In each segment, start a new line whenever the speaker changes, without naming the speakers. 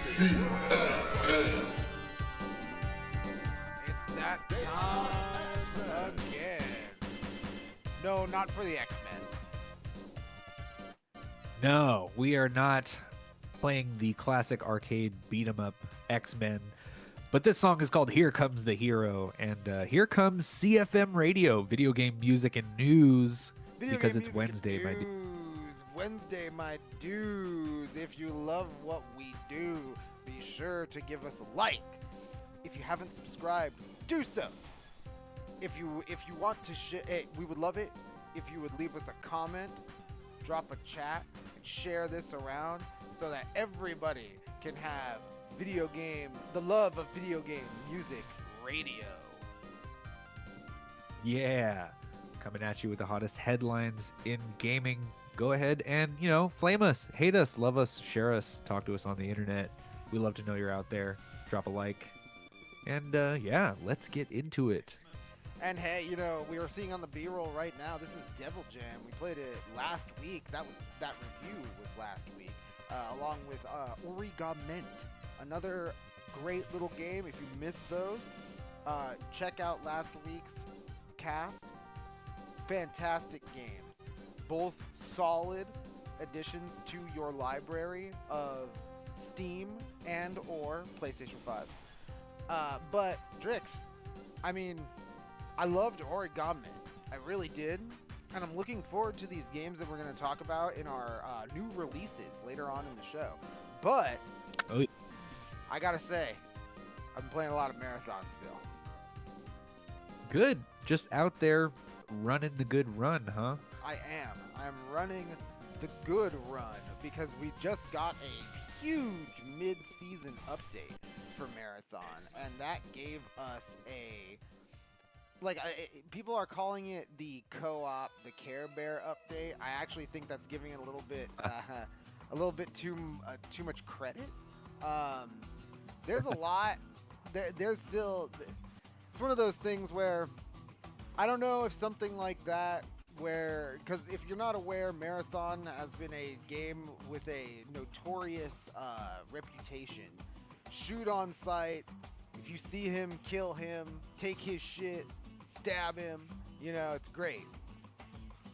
CFM.
It's that time again. No, not for the X-Men.
No, we are not playing the classic arcade beat-em-up X-Men. But this song is called Here Comes the Hero, and here comes CFM Radio, video game music and news, because it's Wednesday, my dude.
Wednesday, my dudes. If you love what we do, be sure to give us a like. If you haven't subscribed, do so. If you want to, we would love it if you would leave us a comment, drop a chat, and share this around so that everybody can have the love of video game music radio.
Yeah, coming at you with the hottest headlines in gaming. Go ahead and, flame us, hate us, love us, share us, talk to us on the internet. We love to know you're out there. Drop a like. And, let's get into it.
And hey, we are seeing on the B-roll right now, this is Devil Jam. We played it last week. That review was last week, along with Origament. Another great little game. If you missed those, check out last week's cast. Fantastic games. Both solid additions to your library of Steam and or PlayStation 5. But Drix, I loved Origami. I really did. And I'm looking forward to these games that we're going to talk about in our new releases later on in the show. But I got to say, I've been playing a lot of Marathon still.
Good. Just out there running the good run, huh?
I am. I'm running the good run because we just got a huge mid-season update for Marathon, and that gave us people are calling it the co-op, the Care Bear update. I actually think that's giving it a little bit too much credit. There's a lot. There's still. It's one of those things where I don't know if something like that. Because if you're not aware, Marathon has been a game with a notorious reputation. Shoot on sight. If you see him, kill him. Take his shit. Stab him. It's great.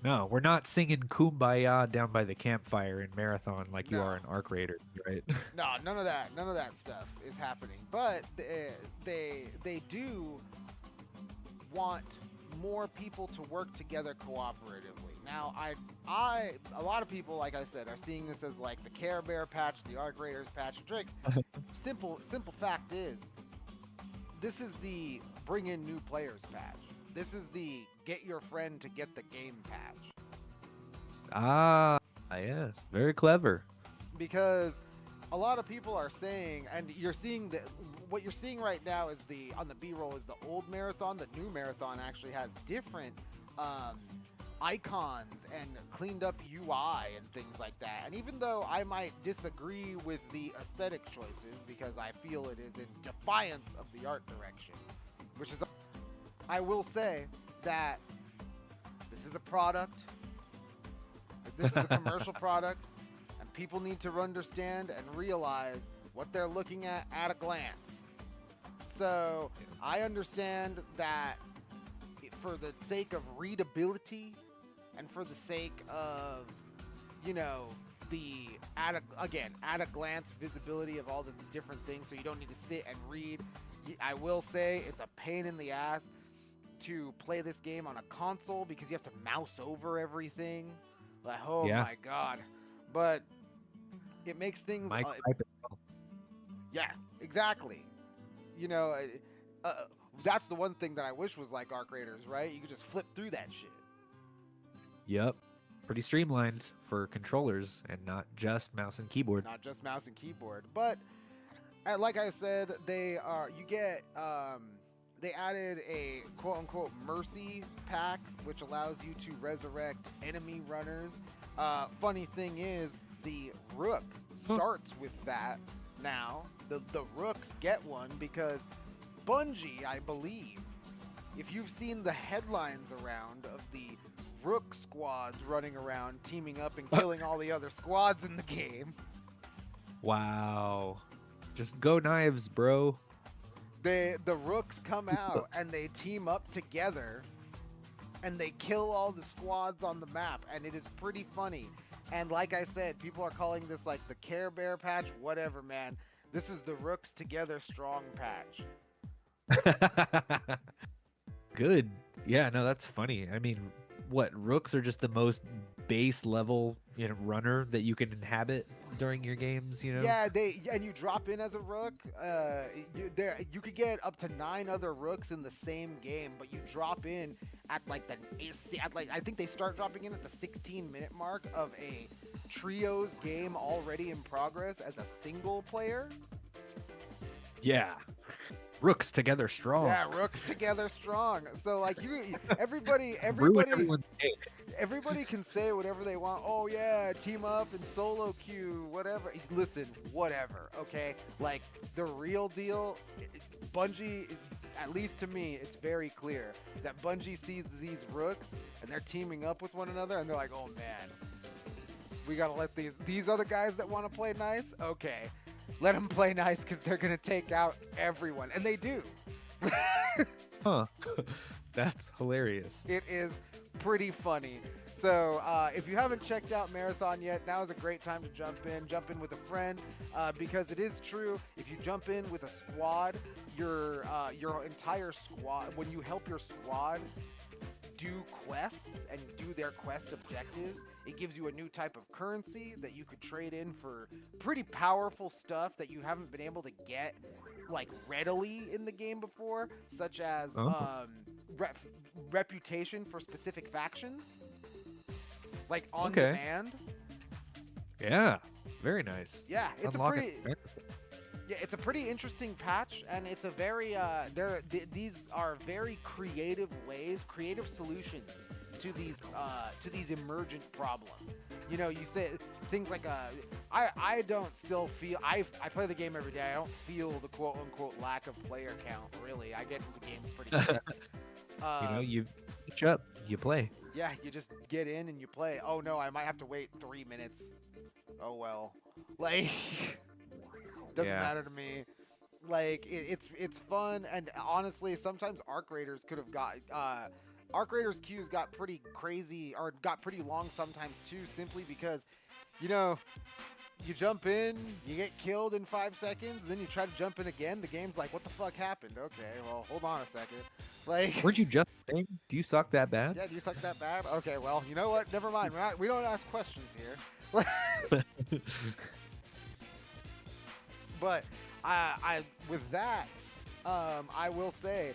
No, we're not singing Kumbaya down by the campfire in Marathon like you are in Arc Raiders, right?
No, none of that. None of that stuff is happening. But they do want more people to work together cooperatively. Now, a lot of people, like I said, are seeing this as like the Care Bear patch, the Arc Raiders patch, tricks. Simple fact is, this is the bring in new players patch. This is the get your friend to get the game patch.
Ah, yes, very clever.
Because a lot of people are saying, and you're seeing what you're seeing right now is on the B-roll is the old Marathon. The new Marathon actually has different icons and cleaned up UI and things like that. And even though I might disagree with the aesthetic choices because I feel it is in defiance of the art direction, I will say that this is a product. This is a commercial product. People need to understand and realize what they're looking at a glance. So I understand that for the sake of readability and for the sake of, the at a glance visibility of all the different things, so you don't need to sit and read. I will say it's a pain in the ass to play this game on a console because you have to mouse over everything. Like, my God. But it makes things. Yeah, exactly. That's the one thing that I wish was like Arc Raiders, right? You could just flip through that shit.
Yep, pretty streamlined for controllers and not just mouse and keyboard.
Not just mouse and keyboard, but like I said, they added a quote-unquote mercy pack, which allows you to resurrect enemy runners. Funny thing is, the Rook starts with that now. The Rooks get one because Bungie, I believe, if you've seen the headlines around of the Rook squads running around, teaming up and killing all the other squads in the game.
Wow. Just go knives, bro.
The rooks come out and they team up together and they kill all the squads on the map, and it is pretty funny. And like I said, people are calling this like the Care Bear patch, whatever, man. This is the Rooks Together Strong patch.
Good. Yeah, no, that's funny. I mean, what, rooks are just the most base level, runner that you can inhabit during your games,
Yeah, and you drop in as a rook. You could get up to 9 other rooks in the same game, but you drop in at I think they start dropping in at the 16-minute mark of a trios game already in progress as a single player.
Yeah. Rooks together strong.
Yeah, rooks together strong. So like everybody can say whatever they want. Oh yeah, team up and solo queue, whatever. Listen, whatever, okay? Like the real deal, Bungie, at least to me, it's very clear that Bungie sees these rooks and they're teaming up with one another and they're like, "Oh man, we got to let these other guys that want to play nice, okay. Let them play nice because they're going to take out everyone." And they do.
Huh. That's hilarious.
It is pretty funny. So if you haven't checked out Marathon yet, now is a great time to jump in with a friend, because it is true, if you jump in with a squad, your entire squad, when you help your squad do quests and do their quest objectives, it gives you a new type of currency that you could trade in for pretty powerful stuff that you haven't been able to get like readily in the game before, such as reputation for specific factions, like on demand.
Yeah, very nice.
Yeah, it's it's a pretty interesting patch, and it's a very these are very creative solutions to these emergent problems. You say things like I don't still feel I play the game every day. I don't feel the quote unquote lack of player count, really. I get into the game pretty quick.
You pitch up, you play.
Yeah, you just get in and you play. Oh no, I might have to wait 3 minutes. Oh well. Like doesn't matter to me. Like it's fun, and honestly, sometimes Arc Raiders could have got Arc Raiders queues got pretty crazy, or got pretty long sometimes too, simply because you jump in, you get killed in 5 seconds, then you try to jump in again. The game's like, what the fuck happened? Okay, well, hold on a second. Like,
weren't you just saying? Do you suck that bad?
Yeah, do you suck that bad? Okay, well, you know what? Never mind. We don't ask questions here. But I with that, I will say,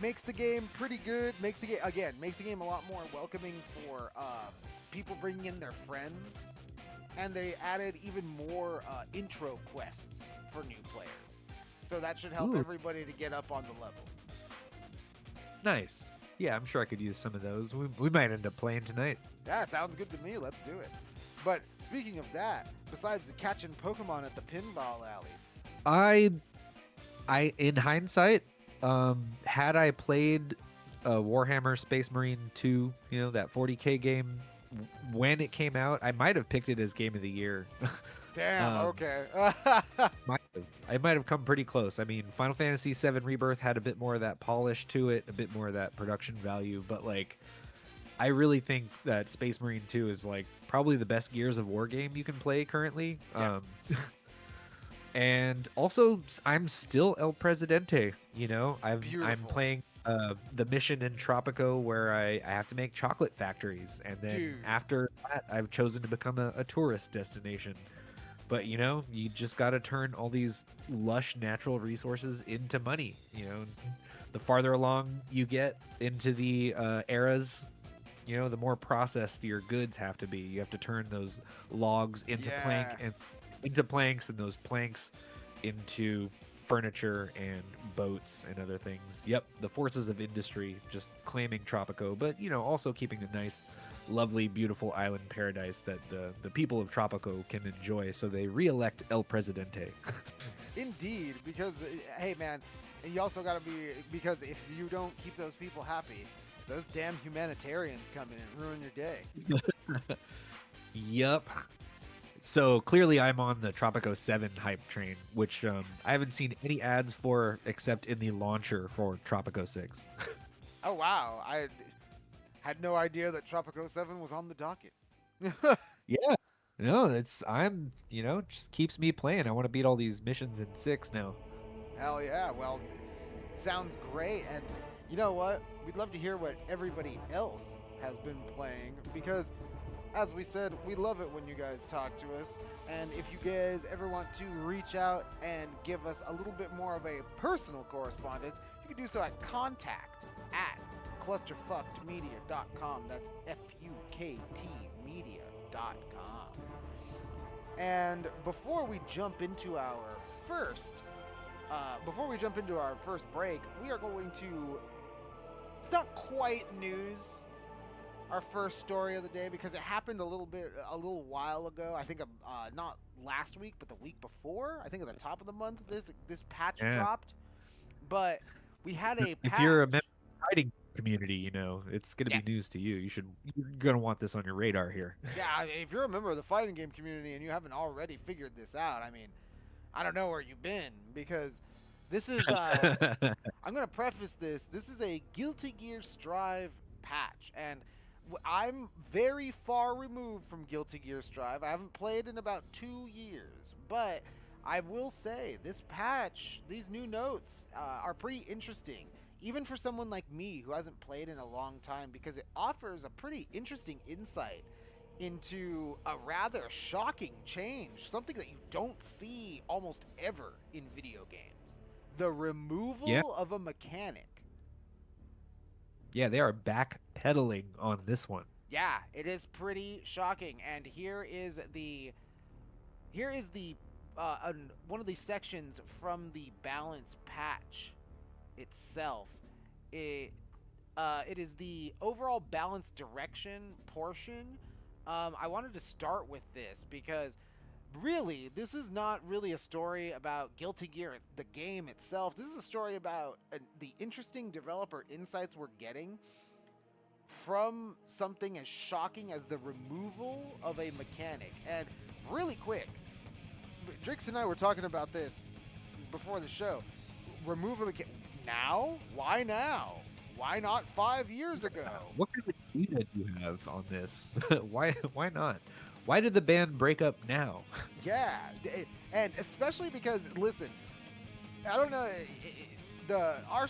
makes the game pretty good. Makes the game a lot more welcoming for people bringing in their friends, and they added even more intro quests for new players. So that should help everybody to get up on the level.
Nice. Yeah, I'm sure I could use some of those. We might end up playing tonight.
Yeah, sounds good to me. Let's do it. But speaking of that, besides catching Pokemon at the pinball alley,
I in hindsight, had I played Warhammer Space Marine 2, that 40K game when it came out, I might have picked it as Game of the Year.
Damn, okay.
I might have come pretty close. I mean, Final Fantasy VII Rebirth had a bit more of that polish to it, a bit more of that production value, but like, I really think that Space Marine 2 is like probably the best Gears of War game you can play currently.
Yeah.
And also, I'm still El Presidente. I'm playing the mission in Tropico where I have to make chocolate factories, and then after that, I've chosen to become a tourist destination. But you just got to turn all these lush natural resources into money. The farther along you get into the eras, the more processed your goods have to be. You have to turn those logs into planks, and those planks into furniture and boats and other things. Yep, the forces of industry just claiming Tropico, but also keeping the nice, lovely, beautiful island paradise that the people of Tropico can enjoy. So they re-elect El Presidente.
Indeed, because hey man, you also got to be, because if you don't keep those people happy, those damn humanitarians come in and ruin your day.
Yup. So clearly, I'm on the Tropico 7 hype train, which I haven't seen any ads for except in the launcher for Tropico 6.
Oh wow, I had no idea that Tropico 7 was on the docket.
Yeah. No, just keeps me playing. I want to beat all these missions in 6 now.
Hell yeah. Well, sounds great. And you know what? We'd love to hear what everybody else has been playing because, as we said, we love it when you guys talk to us. And if you guys ever want to reach out and give us a little bit more of a personal correspondence, you can do so at contact@clusterfuckedmedia.com. That's FUKT media.com. And before we jump into our first break, we are going to, it's not quite news, our first story of the day, because it happened a little while ago. I think not last week, but the week before. I think at the top of the month, this patch dropped. But we had a patch.
If you're a member of the fighting community, it's going to be news to you. You're going to want this on your radar here.
Yeah, if you're a member of the fighting game community and you haven't already figured this out, I mean, I don't know where you've been, because this is, I'm going to preface this. This is a Guilty Gear Strive patch, and I'm very far removed from Guilty Gear Strive. I haven't played in about 2 years, but I will say this patch, these new notes are pretty interesting, even for someone like me who hasn't played in a long time, because it offers a pretty interesting insight into a rather shocking change, something that you don't see almost ever in video games: the removal of a mechanic.
Yeah, they are backpedaling on this one.
Yeah, it is pretty shocking. And here is one of the sections from the balance patch itself. It is the overall balance direction portion. I wanted to start with this because really, this is not really a story about Guilty Gear, the game itself. This is a story about the interesting developer insights we're getting from something as shocking as the removal of a mechanic. And really quick, Drix and I were talking about this before the show. Remove a mechanic now? Why now? Why not 5 years ago?
What kind of data do you have on this? Why not? Why did the band break up now?
Yeah, and especially because, listen, I don't know, our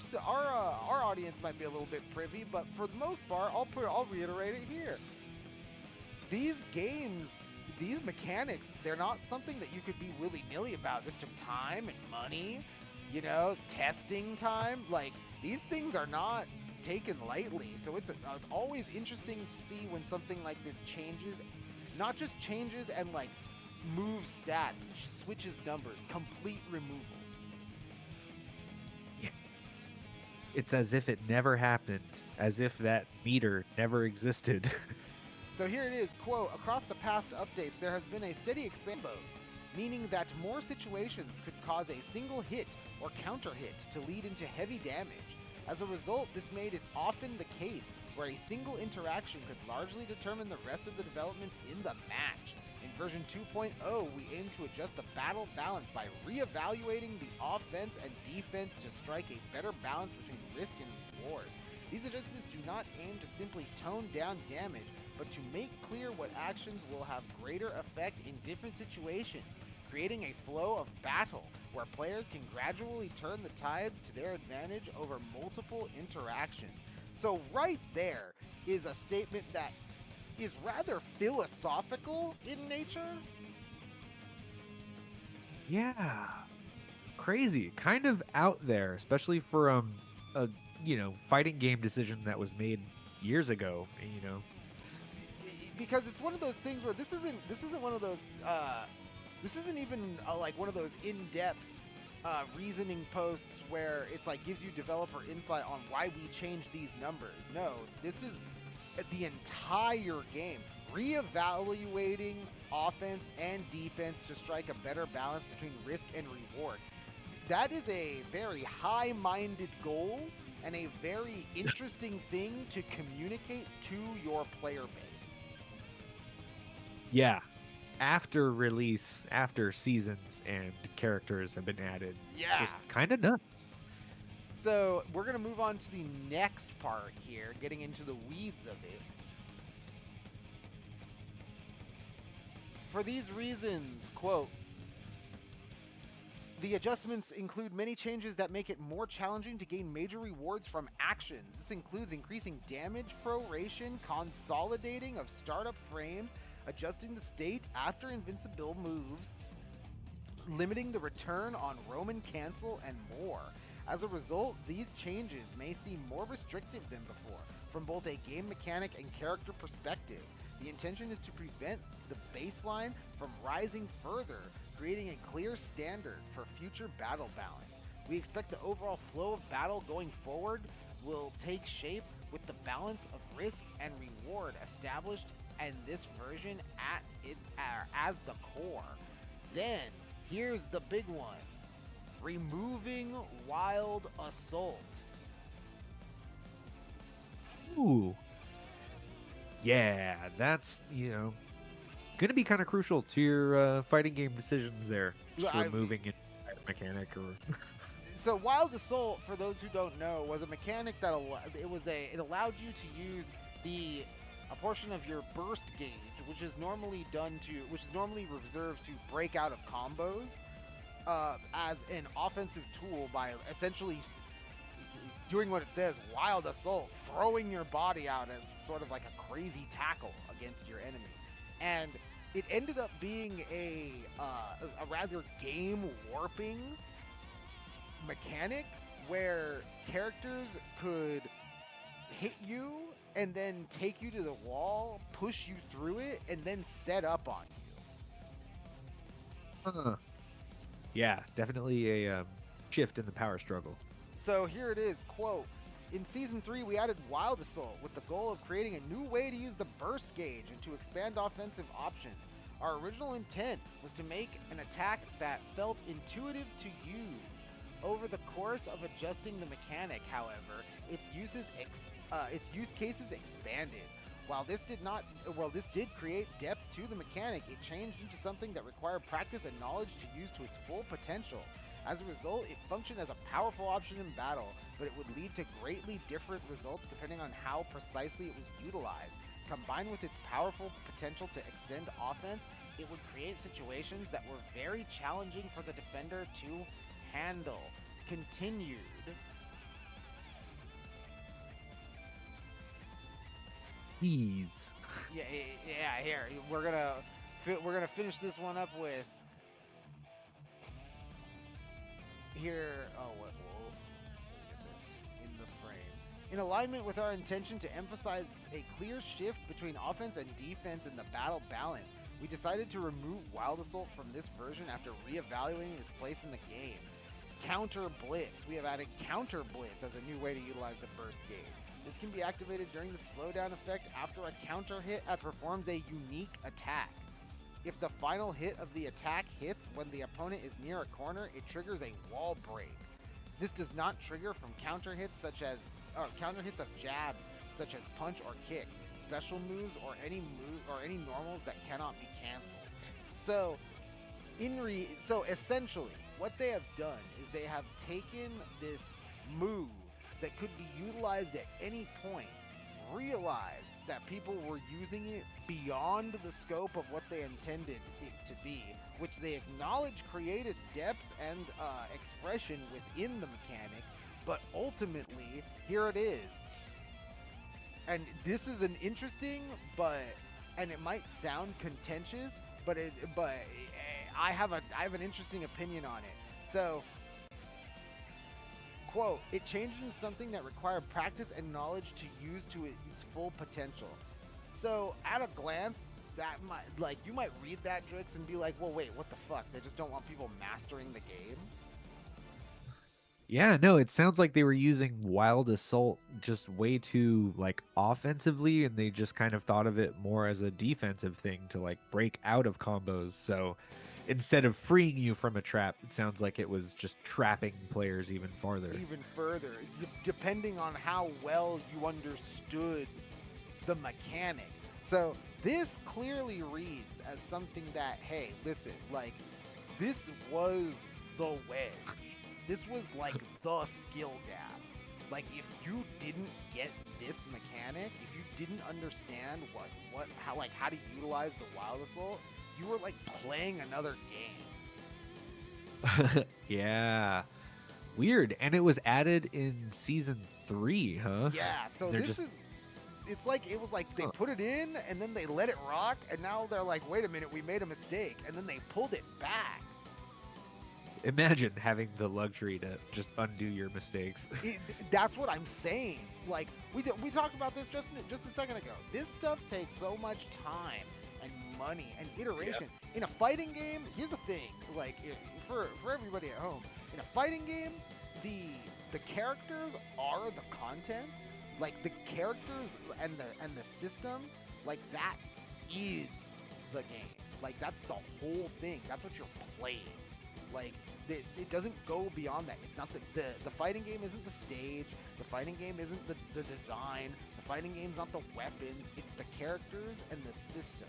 audience might be a little bit privy, but for the most part, I'll reiterate it here. These games, these mechanics, they're not something that you could be willy-nilly about. This took time and money, testing time. Like, these things are not taken lightly. So it's always interesting to see when something like this changes. Not just changes and like moves stats, switches numbers, complete removal.
Yeah. It's as if it never happened, as if that meter never existed.
So here it is, quote, across the past updates, there has been a steady expansion, meaning that more situations could cause a single hit or counter hit to lead into heavy damage. As a result, this made it often the case where a single interaction could largely determine the rest of the developments in the match. In version 2.0, we aim to adjust the battle balance by re-evaluating the offense and defense to strike a better balance between risk and reward. These adjustments do not aim to simply tone down damage, but to make clear what actions will have greater effect in different situations, creating a flow of battle where players can gradually turn the tides to their advantage over multiple interactions. So right there is a statement that is rather philosophical in nature.
Yeah. Crazy. Kind of out there, especially for a fighting game decision that was made years ago,
Because it's one of those things where this isn't one of those this isn't even like one of those in-depth reasoning posts where it's like gives you developer insight on why we changed these numbers. No, this is the entire game, reevaluating offense and defense to strike a better balance between risk and reward. That is a very high-minded goal and a very interesting thing to communicate to your player base.
Yeah, after release, after seasons and characters have been added.
Yeah.
Just kind of nuts.
So we're going to move on to the next part here, getting into the weeds of it. For these reasons, quote, the adjustments include many changes that make it more challenging to gain major rewards from actions. This includes increasing damage proration, consolidating of startup frames, adjusting the state after invincible moves, limiting the return on Roman cancel, and more. As a result, these changes may seem more restrictive than before, from both a game mechanic and character perspective. The intention is to prevent the baseline from rising further, creating a clear standard for future battle balance. We expect the overall flow of battle going forward will take shape with the balance of risk and reward established in this version as the core. Then, here's the big one. Removing Wild Assault.
Ooh. Yeah, that's, going to be kind of crucial to your fighting game decisions there. Just removing it mechanic or...
So Wild Assault, for those who don't know, was a mechanic that it allowed you to use a portion of your burst gauge, which is normally reserved to break out of combos, as an offensive tool by essentially doing what it says, Wild Assault, throwing your body out as sort of like a crazy tackle against your enemy. And it ended up being a rather game warping mechanic where characters could hit you and then take you to the wall, push you through it, and then set up on you.
Yeah, definitely a shift in the power struggle.
So here it is, quote, in Season 3, we added Wild Assault with the goal of creating a new way to use the burst gauge and to expand offensive options. Our original intent was to make an attack that felt intuitive to use. Over the course of adjusting the mechanic, however, its use cases expanded. While this did create depth to the mechanic, it changed into something that required practice and knowledge to use to its full potential. As a result, it functioned as a powerful option in battle, but it would lead to greatly different results depending on how precisely it was utilized. Combined with its powerful potential to extend offense, it would create situations that were very challenging for the defender to handle. Continued.
Please.
Yeah. Here we're gonna finish this one up with. Here. Oh, what? Whoa. Let me get this in the frame. In alignment with our intention to emphasize a clear shift between offense and defense in the battle balance, we decided to remove Wild Assault from this version after reevaluating its place in the game. Counter Blitz. We have added Counter Blitz as a new way to utilize the burst gauge. This can be activated during the slowdown effect after a counter hit that performs a unique attack. If the final hit of the attack hits when the opponent is near a corner, it triggers a wall break. This does not trigger from counter hits of jabs such as punch or kick, special moves, or any normals that cannot be canceled. So essentially, what they have done is they have taken this move that could be utilized at any point, realized that people were using it beyond the scope of what they intended it to be, which they acknowledge created depth and expression within the mechanic, but ultimately, here it is. And this is an interesting, and it might sound contentious, but I have an interesting opinion on it. So, quote, it changed into something that required practice and knowledge to use to its full potential. So, at a glance, that might, you might read that, Drix, and be like, well, wait, what the fuck? They just don't want people mastering the game?
Yeah, no, it sounds like they were using Wild Assault just way too, offensively, and they just kind of thought of it more as a defensive thing to, break out of combos. So instead of freeing you from a trap, it sounds like it was just trapping players even farther.
Even further, depending on how well you understood the mechanic. So This clearly reads as something that, hey, listen, like, this was the wedge. This was like the skill gap. Like, if you didn't get this mechanic, if you didn't understand how to utilize the Wild Assault, you were like playing another game.
Yeah. Weird. And it was added in season 3, huh?
Yeah, so
They're
this
just...
it's like, it was like they put it in and then they let it rock, and now they're like, wait a minute, we made a mistake, and then they pulled it back.
Imagine having the luxury to just undo your mistakes.
That's what I'm saying. Like, we talked about this just a second ago. This stuff takes so much time and money and iteration. Yeah. In a fighting game, here's the thing. Like, for everybody at home, in a fighting game, the characters are the content. Like, the characters and the system, like, that is the game. Like, that's the whole thing. That's what you're playing. Like, it doesn't go beyond that. It's not the fighting game isn't the stage. The fighting game isn't the design. The fighting game's not the weapons. It's the characters and the system.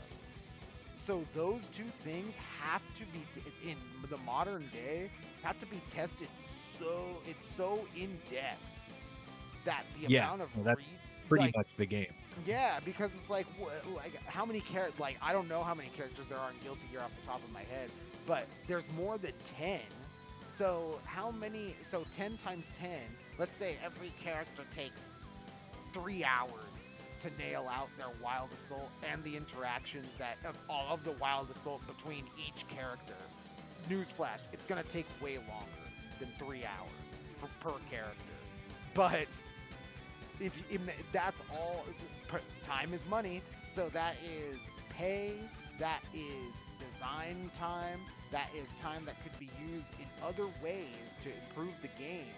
So those two things have to be, in the modern day, have to be tested it's so in depth that the amount of
that's pretty much the game.
Yeah, because it's like how many characters? Like, I don't know how many characters there are in Guilty Gear off the top of my head, but there's more than 10. So how many? So 10 times 10. Let's say every character takes 3 hours to nail out their Wild Assault and the interactions of all of the Wild Assault between each character. Newsflash: it's gonna take way longer than 3 hours per character. But if that's all, time is money. So that is pay. That is design time. That is time that could be used in other ways to improve the game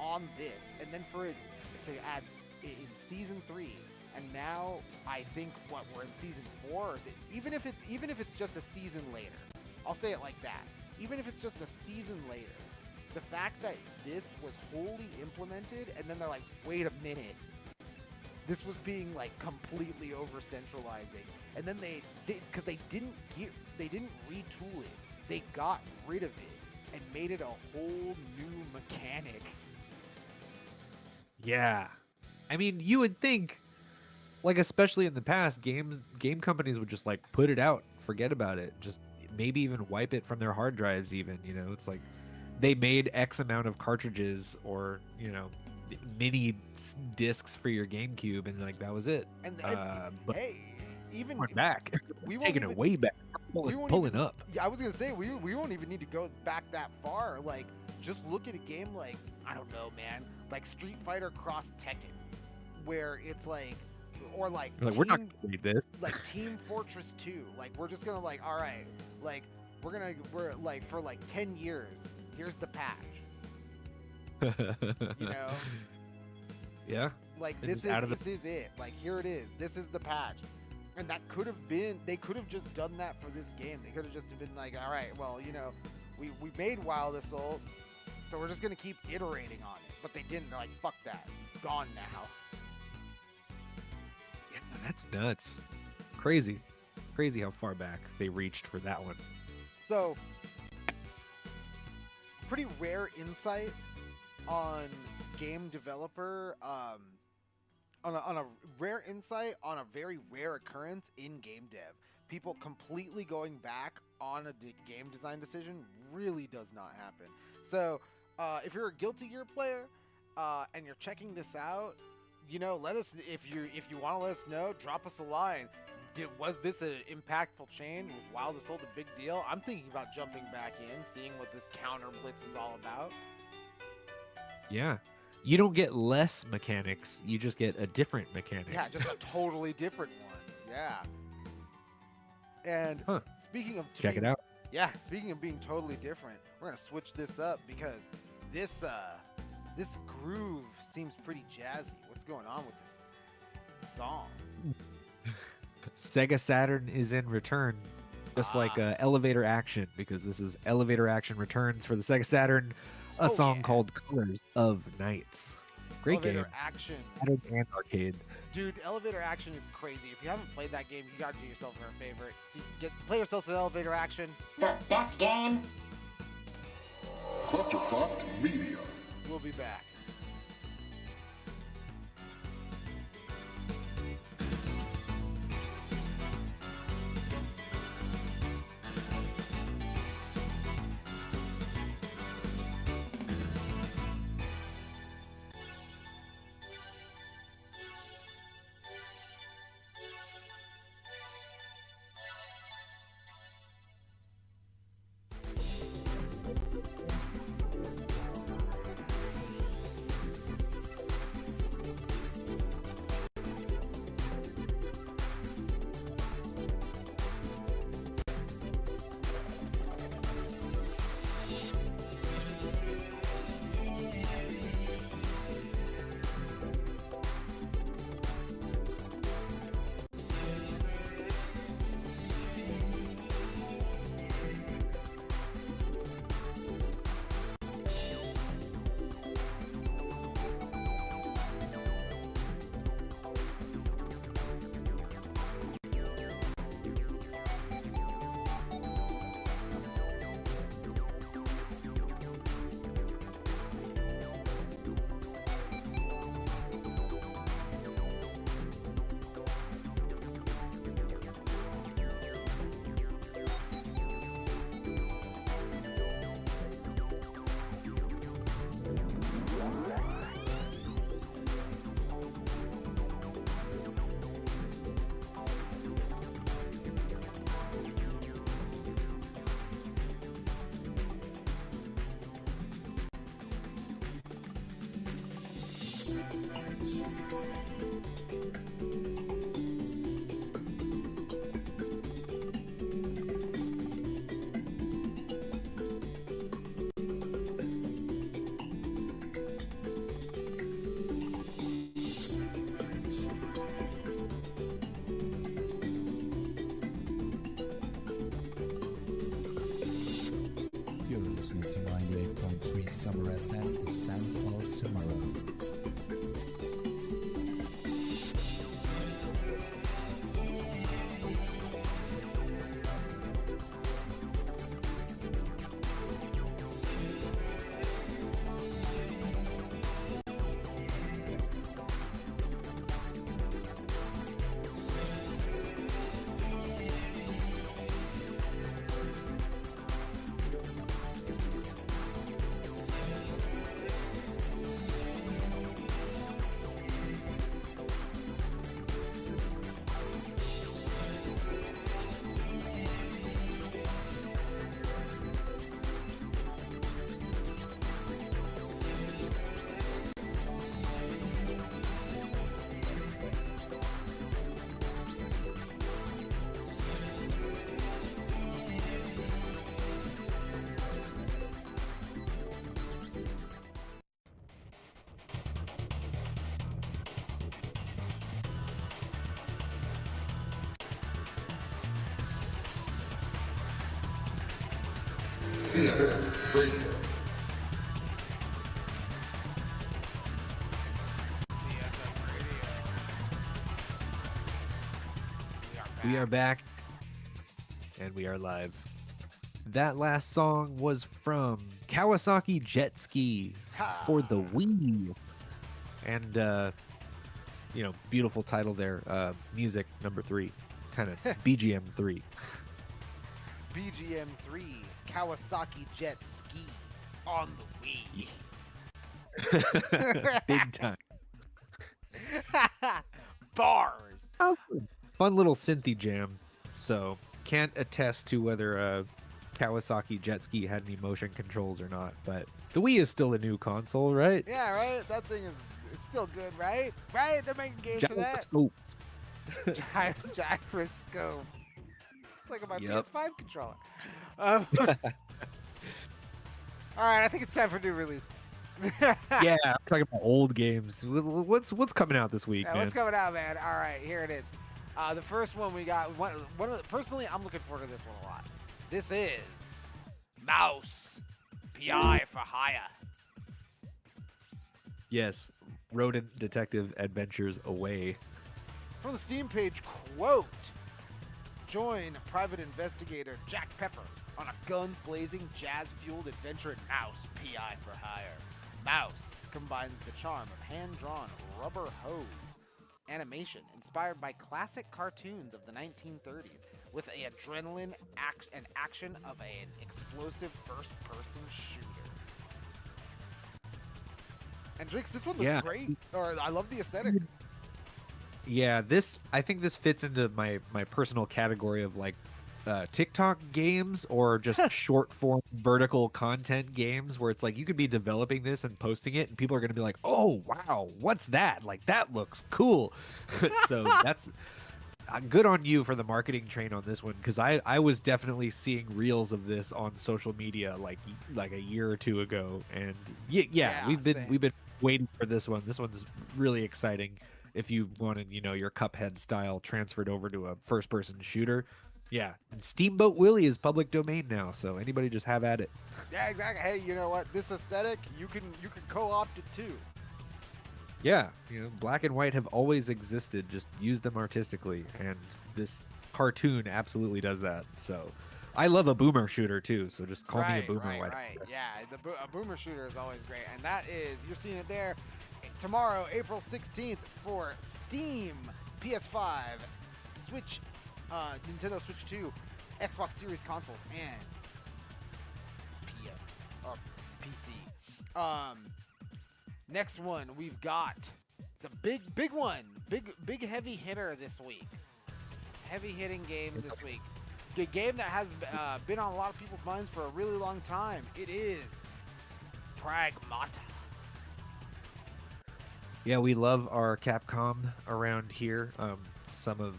on this. And then for it to add in season 3, and now I think we're in season 4, or even if it's just a season later. I'll say it like that. Even if it's just a season later, the fact that this was wholly implemented, and then they're like, wait a minute, this was being like completely over centralizing, and then because they didn't retool it, they got rid of it and made it a whole new mechanic.
Yeah, I mean, you would think, like, especially in the past, game companies would just like put it out, forget about it, just maybe even wipe it from their hard drives. Even, you know, it's like they made X amount of cartridges, or, you know, mini discs for your GameCube, and like that was it.
And
but
hey, even
back,
we
taking it way back, pulling up.
Yeah, I was gonna say we won't even need to go back that far. Like, just look at a game like, I don't know, man, like Street Fighter Cross Tekken, where it's like, or like
we're not gonna read this.
Like Team Fortress 2. Like, we're just gonna, like, all right, like we're like, for like 10 years, here's the patch. You know?
Yeah.
Like, this is it. Like, here it is. This is the patch. And that could have been, they could have just done that for this game. They could have just been like, all right, well, you know, we made Wild Assault, so we're just gonna keep iterating on it. But they didn't. They're like, fuck that. It's gone now.
Yeah, that's nuts. Crazy how far back they reached for that one.
So, pretty rare insight on game developer, on a rare insight on a very rare occurrence in game dev. People completely going back on a game design decision really does not happen. So, if you're a Guilty Gear player, and you're checking this out, you know, let us, if you want to let us know, drop us a line. Was this an impactful change? Was Wild Assault a big deal? I'm thinking about jumping back in, seeing what this counter blitz is all about.
Yeah. You don't get less mechanics, you just get a different mechanic.
Yeah, just a totally different one. Yeah. And speaking of
check it out.
Yeah, speaking of being totally different, we're gonna switch this up because this groove seems pretty jazzy. What's going on with this song?
Sega Saturn is in return, just like Elevator Action, because this is Elevator Action returns for the Sega Saturn. A song called Colors of Nights. Great
Elevator
game.
Action.
Saturn and arcade.
Dude, elevator action is crazy. If you haven't played that game, you gotta do yourself a favor. Play yourself some elevator action.
The best game.
Clusterfucked Media.
We'll be back.
You're listening to 98.3 Summer FM, the sound of tomorrow.
CFM Radio.
We are back, and we are live. That last song was from Kawasaki Jet Ski for the Wii. And, beautiful title there. Music number 3. Kind of BGM 3.
BGM 3, Kawasaki Jet Ski on the Wii.
Big time.
Bars.
Fun little synthy jam. So, can't attest to whether Kawasaki Jet Ski had any motion controls or not, but the Wii is still a new console, right?
Yeah, right? That thing is it's still good, right? Right? They're making games for that.
Gyroscopes.
Gyroscope. It's like my
Yep.
PS5 controller. All right, I think it's time for new release.
Yeah, I'm talking about old games. What's coming out this week,
Yeah,
man?
what's coming out, man? All right, here it is. The first one we got. Personally, I'm looking forward to this one a lot. This is Mouse PI for Hire.
Yes, Rodent Detective Adventures Away.
From the Steam page, quote, join private investigator Jack Pepper on a guns-blazing, jazz-fueled adventure in Mouse, P.I. for hire. Mouse combines the charm of hand-drawn rubber hose animation inspired by classic cartoons of the 1930s with the adrenaline and action of an explosive first-person shooter. And Drix, this one looks great. Or I love the aesthetic.
Yeah, I think this fits into my personal category of like TikTok games or just short form vertical content games where it's like you could be developing this and posting it and people are going to be like, oh, wow, what's that? Like, that looks cool. So that's good on you for the marketing train on this one, because I was definitely seeing reels of this on social media like a year or two ago. And yeah we've been waiting for this one. This one's really exciting. If you wanted, your Cuphead style transferred over to a first person shooter. Yeah, and Steamboat Willie is public domain now, so anybody just have at it.
Yeah, exactly. Hey, you know what? This aesthetic, you can co-opt it too.
Yeah, black and white have always existed. Just use them artistically, and this cartoon absolutely does that. So, I love a boomer shooter too. So just call me a boomer.
Right. Yeah, a boomer shooter is always great, and that is, you're seeing it there tomorrow, April 16th for Steam, PS5, Switch. Nintendo Switch 2, Xbox Series consoles, and PC. Next one we've got, it's a big one, big heavy hitter this week. Heavy hitting game this week. A game that has been on a lot of people's minds for a really long time. It is Pragmata. Yeah,
we love our Capcom around here. Some of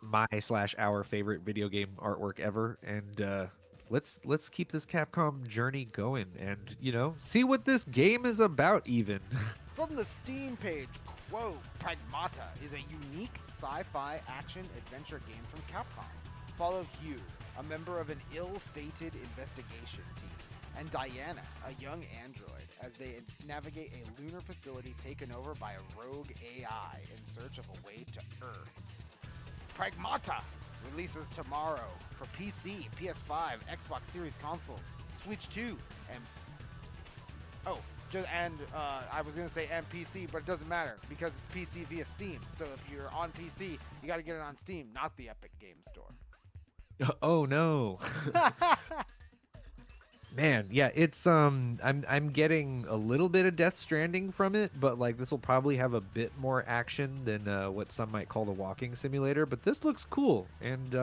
my/our favorite video game artwork ever, and let's keep this Capcom journey going and see what this game is about. Even
from the Steam page, quote, Pragmata is a unique sci-fi action adventure game from Capcom. Follow Hugh, a member of an ill-fated investigation team, and Diana, a young android, as they navigate a lunar facility taken over by a rogue AI in search of a way to Earth. Pragmata releases tomorrow for PC, PS5, Xbox Series consoles, Switch 2, and I was gonna say and PC, but it doesn't matter because it's PC via Steam. So if you're on PC, you got to get it on Steam, not the Epic Game Store.
Oh no. Man, yeah, it's I'm getting a little bit of Death Stranding from it, but like this will probably have a bit more action than what some might call the walking simulator. But this looks cool, and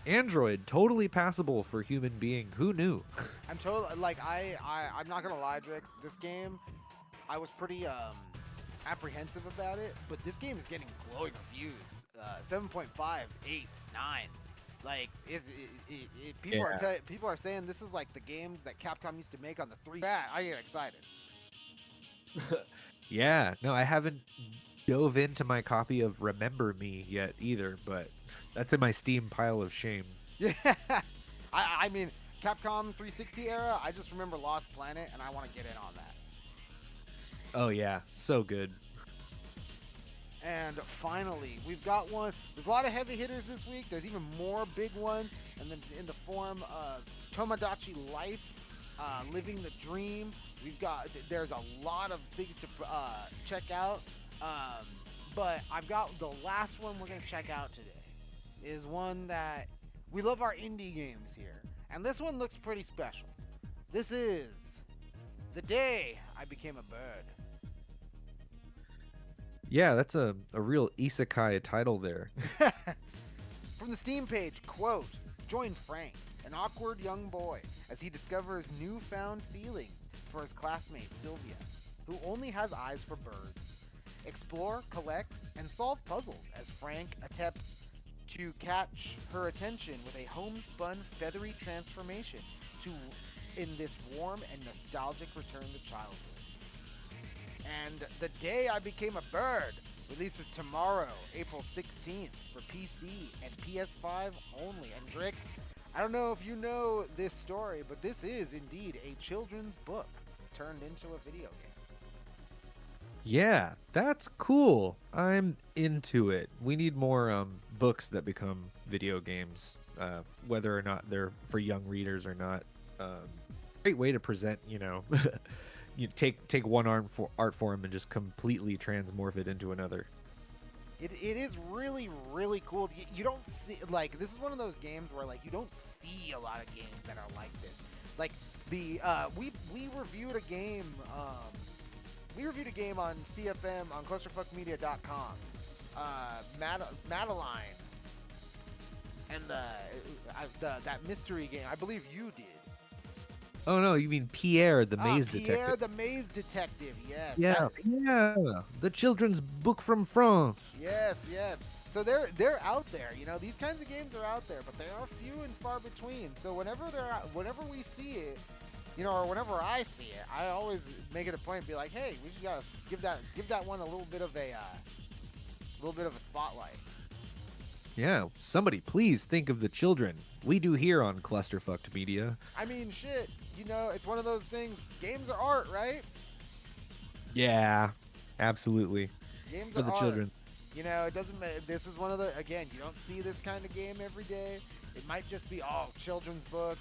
Android totally passable for human being. Who knew?
I'm totally I'm not gonna lie, Drix. This game, I was pretty apprehensive about it, but this game is getting glowing reviews. 7.5s, 8s, 9s. Like, people are saying this is like the games that Capcom used to make on the 3. I get excited.
Yeah, no, I haven't dove into my copy of Remember Me yet either, but that's in my Steam pile of shame.
Yeah, I mean, Capcom 360 era, I just remember Lost Planet, and I want to get in on that.
Oh yeah, so good.
And finally, we've got one. There's a lot of heavy hitters this week. There's even more big ones, and then in the form of Tomodachi Life, Living the Dream. There's a lot of things to check out, but I've got the last one we're gonna check out today. Is one that we love our indie games here, and this one looks pretty special. This is The Day I Became a Bird.
Yeah, that's a real isekai title there.
From the Steam page, quote, join Frank, an awkward young boy, as he discovers newfound feelings for his classmate Sylvia, who only has eyes for birds. Explore, collect, and solve puzzles as Frank attempts to catch her attention with a homespun feathery transformation in this warm and nostalgic return to childhood. And The Day I Became a Bird releases tomorrow, April 16th, for PC and PS5 only. And Drix, I don't know if you know this story, but this is indeed a children's book turned into a video game.
Yeah, that's cool. I'm into it. We need more books that become video games, whether or not they're for young readers or not. Great way to present, you take one art form and just completely transmorph it into another.
It is really, really cool. You don't see, like, this is one of those games where, like, you don't see a lot of games that are like this. Like, we reviewed a game, on CFM, on clusterfuckmedia.com, Madeline, and that mystery game. I believe you did.
Oh no, you mean Pierre the Maze Detective?
Pierre the Maze Detective, yes.
Yeah, the children's book from France.
Yes. So they're out there. These kinds of games are out there, but they are few and far between. So whenever we see it, or whenever I see it, I always make it a point to be like, hey, we gotta give that one a little bit of a spotlight.
Yeah, somebody please think of the children. We do here on Clusterfucked Media.
I mean, shit. It's one of those things. Games are art, right?
Yeah, absolutely.
Games
for
are
the
art.
children.
It doesn't matter. This is one of the, again, you don't see this kind of game every day. It might just be, children's book,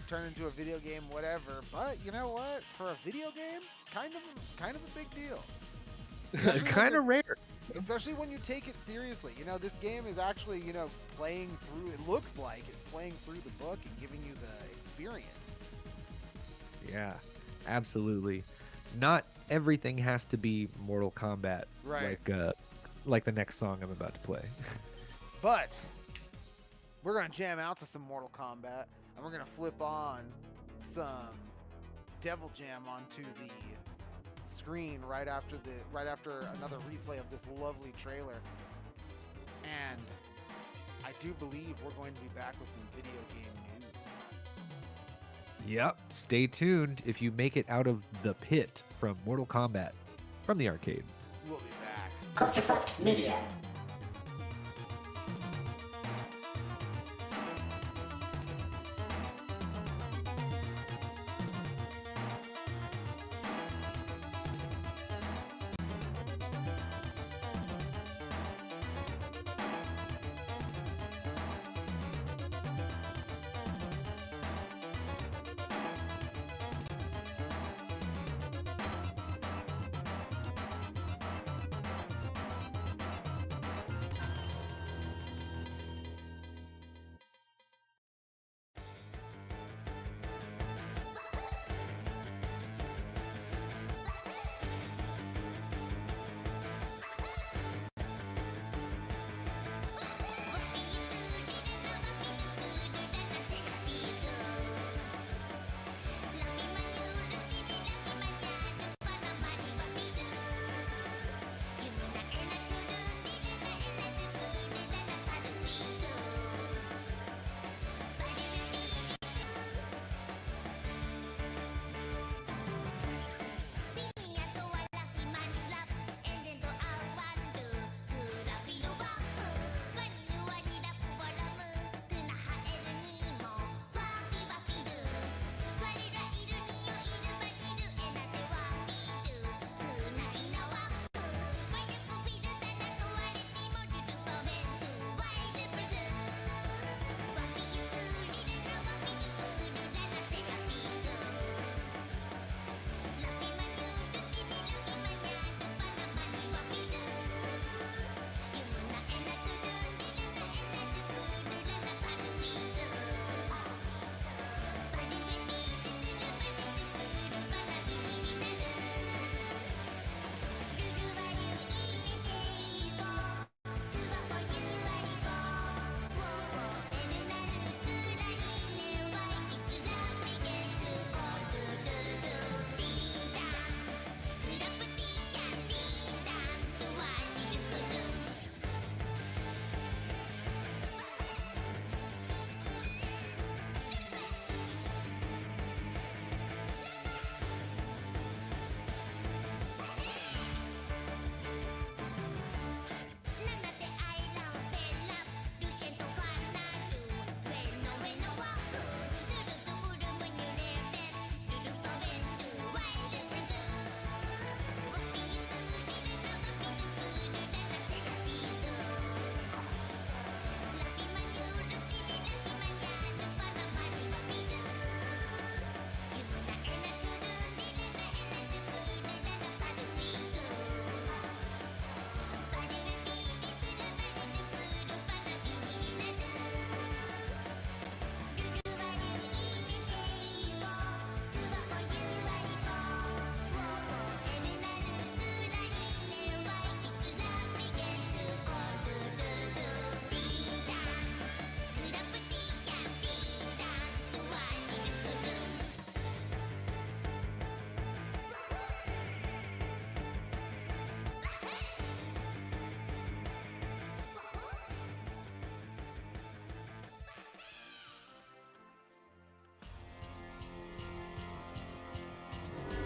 turn into a video game, whatever. But you know what? For a video game, kind of a big deal.
Kind of rare.
Especially when you take it seriously. This game is actually, playing through, it looks like it's playing through the book and giving you the experience.
Yeah, absolutely. Not everything has to be Mortal Kombat.
Right.
Like the next song I'm about to play.
But we're going to jam out to some Mortal Kombat, and we're going to flip on some Devil Jam onto the screen right after another replay of this lovely trailer. And I do believe we're going to be back with some video game news.
Yep. Stay tuned if you make it out of the pit from Mortal Kombat from the arcade.
We'll be back.
Clusterfuck Media.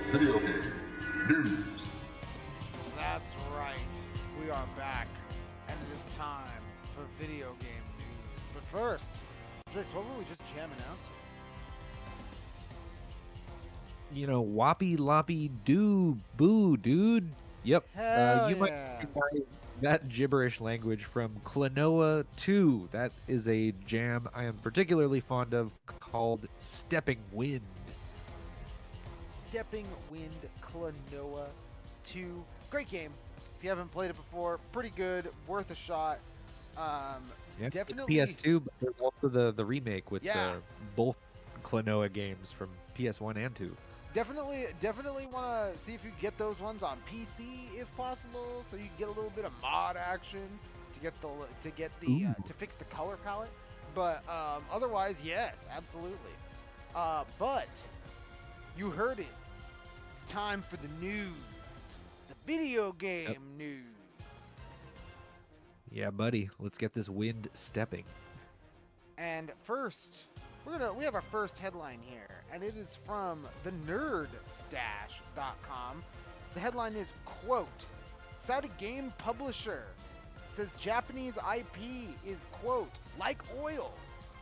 Video game news.
That's right. We are back, and it is time for video game news. But first, Drix, what were we just jamming out?
Whoppy loppy doo boo, dude. Yep.
Hell
You might
yeah.
recognize that gibberish language from Klonoa 2. That is a jam I am particularly fond of called Stepping Wind.
Stepping Wind Klonoa 2. Great game. If you haven't played it before, pretty good, worth a shot.
Yeah,
Definitely.
PS2, but there's also the remake with
Yeah.
both Klonoa games from PS1 and 2.
Definitely want to see if you get those ones on PC if possible, so you can get a little bit of mod action to fix the color palette. But otherwise, yes, absolutely. But you heard it. It's time for the news, the video game news.
Yeah, buddy. Let's get this wind stepping.
And first, we have our first headline here, and it is from the nerdstash.com. The headline is, quote, Saudi game publisher says Japanese IP is, quote, like oil,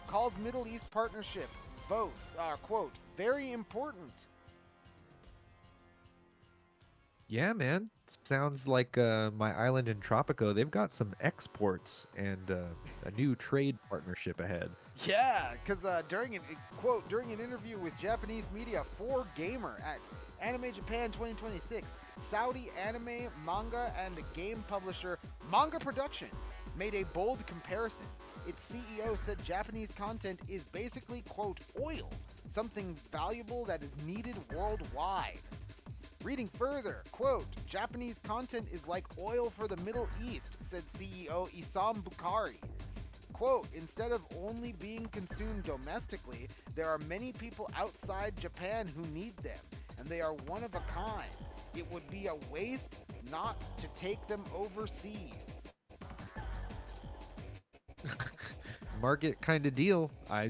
calls Middle East partnership, quote, very important.
Yeah, man. Sounds like my island in Tropico. They've got some exports and a new trade partnership ahead.
Yeah, because during an interview with Japanese media 4Gamer at Anime Japan 2026, Saudi anime, manga, and game publisher Manga Productions made a bold comparison. Its CEO said Japanese content is basically, quote, oil, something valuable that is needed worldwide. Reading further, quote, Japanese content is like oil for the Middle East, said CEO Isam Bukhari. Quote, instead of only being consumed domestically, there are many people outside Japan who need them, and they are one of a kind. It would be a waste not to take them overseas.
Market kind of deal. I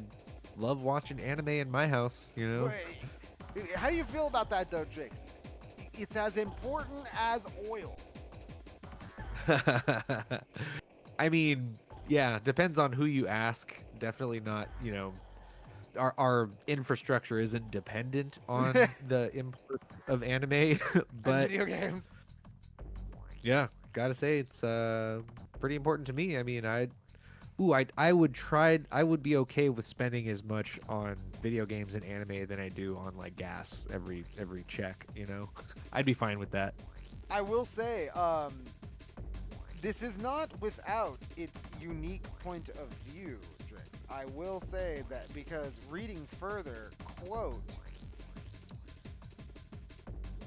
love watching anime in my house, you know?
Wait, how do you feel about that, though, Drix? It's as important as oil.
I mean, yeah, depends on who you ask. Definitely not, our infrastructure isn't dependent on the import of anime, but
video games.
yeah, gotta say it's pretty important to me. I mean, I would be okay with spending as much on video games and anime than I do on like gas every check, I'd be fine with that.
I will say, this is not without its unique point of view, Drix. I will say that because reading further, quote,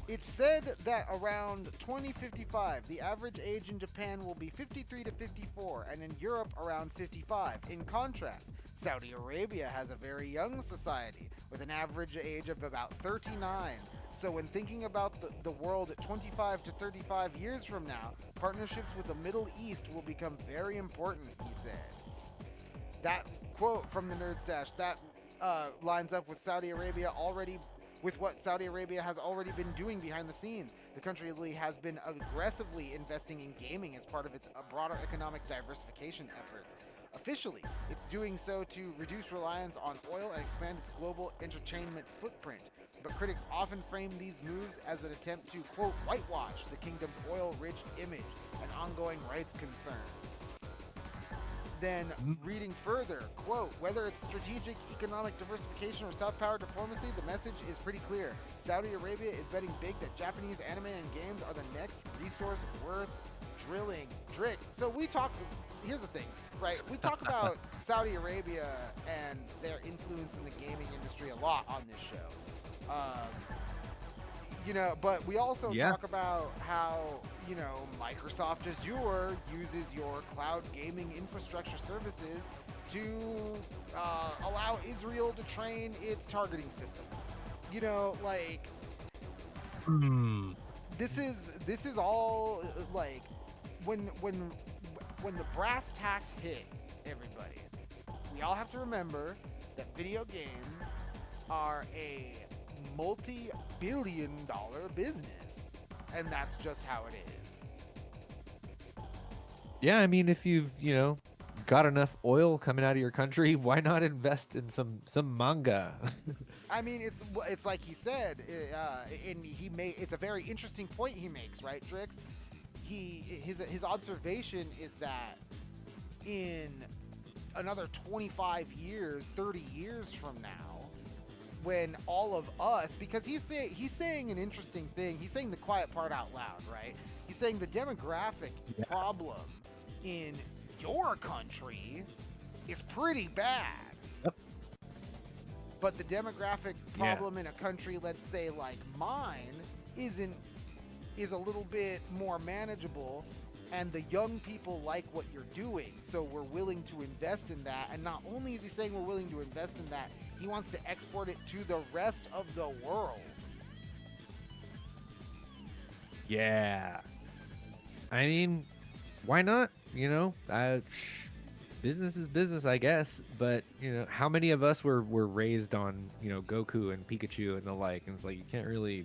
it said that around 2055, the average age in Japan will be 53 to 54, and in Europe around 55. In contrast, Saudi Arabia has a very young society, with an average age of about 39. So when thinking about the world 25 to 35 years from now, partnerships with the Middle East will become very important, he said. That quote from the Nerd Stash, that lines up with what Saudi Arabia has already been doing behind the scenes. The country has been aggressively investing in gaming as part of its broader economic diversification efforts. Officially, it's doing so to reduce reliance on oil and expand its global entertainment footprint. But critics often frame these moves as an attempt to, quote, whitewash the kingdom's oil-rich image and ongoing rights concerns. Then, reading further, quote, whether it's strategic economic diversification or soft power diplomacy, the message is pretty clear. Saudi Arabia is betting big that Japanese anime and games are the next resource worth drilling. Drix. So here's the thing, right? We talk about Saudi Arabia and their influence in the gaming industry a lot on this show. But we also talk about how, Microsoft Azure uses your cloud gaming infrastructure services to allow Israel to train its targeting systems. This is all like when the brass tacks hit, everybody, we all have to remember that video games are a multi-billion-dollar business, and that's just how it is.
Yeah, I mean, if you've got enough oil coming out of your country, why not invest in some manga?
I mean, it's like he said, and it's a very interesting point he makes, right, Drix? His observation is that in another 25 years, 30 years from now, when all of us, because he's saying an interesting thing. He's saying the quiet part out loud, right? He's saying the demographic problem in your country is pretty bad.
Yep.
But the demographic problem in a country, let's say like mine, is a little bit more manageable, and the young people like what you're doing, so we're willing to invest in that. And not only is he saying we're willing to invest in that, he wants to export it to the rest of the world.
Yeah. I mean, why not? Business is business, I guess. But how many of us were raised on Goku and Pikachu and the like? And it's like, you can't really.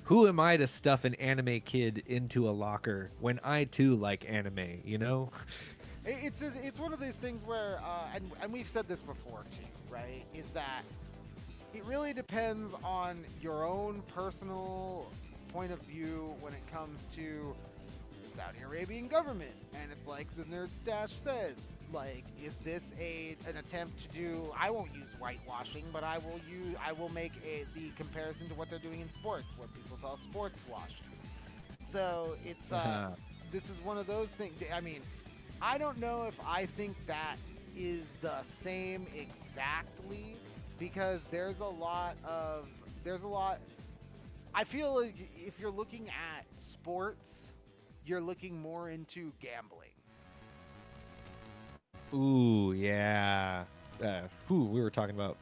Who am I to stuff an anime kid into a locker when I too like anime?
It's one of those things where, and we've said this before too, right? Is that it really depends on your own personal point of view when it comes to the Saudi Arabian government. And it's like the Nerd Stash says, like, is this an attempt to do? I won't use whitewashing, but I will make the comparison to what they're doing in sports, what people call sports washing. So it's this is one of those things. I mean, I don't know if I think that is the same exactly, because there's a lot. I feel like if you're looking at sports, you're looking more into gambling.
Ooh, yeah. We were talking about,